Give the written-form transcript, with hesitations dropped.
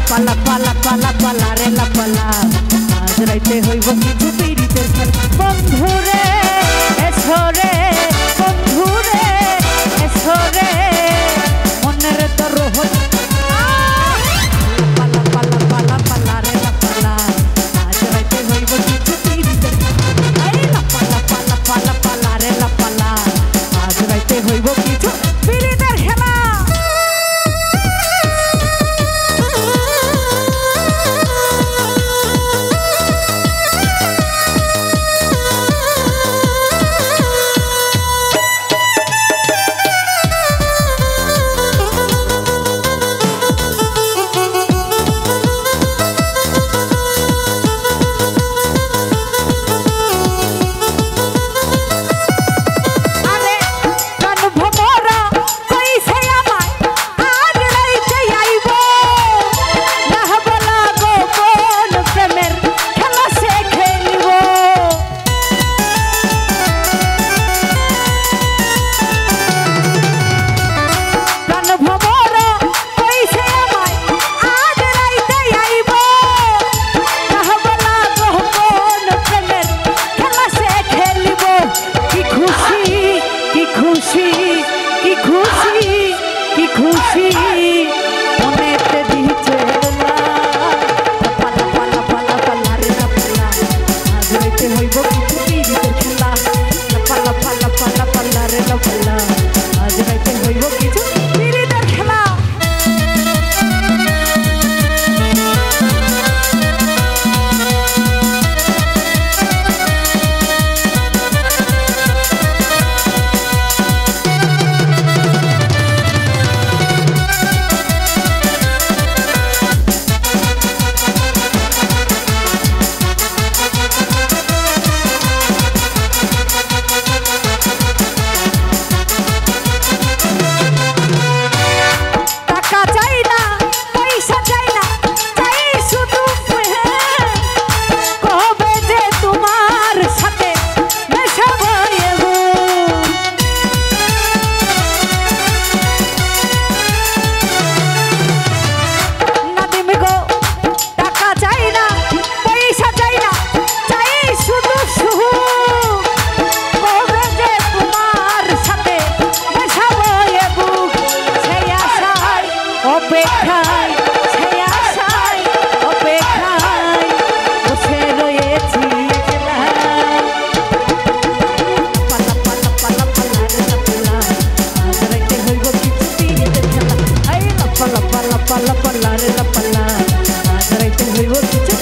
পালা পালা পালা পালা রে লা পালা আজ রাইতে হইব কিছু পীড়িতের খেল বন্ধুরে এসরে বন্ধুরে এসরে মনের দরহ পালা পালা পালা পালা রে লা পালা আজ রাইতে হইব কিছু পীড়িতের এই লা পালা পালা পালা পালা রে লা পালা আজ রাইতে হইব কিছু পীড়িতের খেলা খুশি মনেতে দিছে পালা পালা পালা পালা রে লা পালা আজ রাইতে হইব কিছু পীড়িতের খেলা পালা পালা পালা পালা রে লা পালা আজ রাইতে হইব কিছু পীড়িতের খেলা পালা পালা রে লা পালা আজ রাইতে হইব কিছু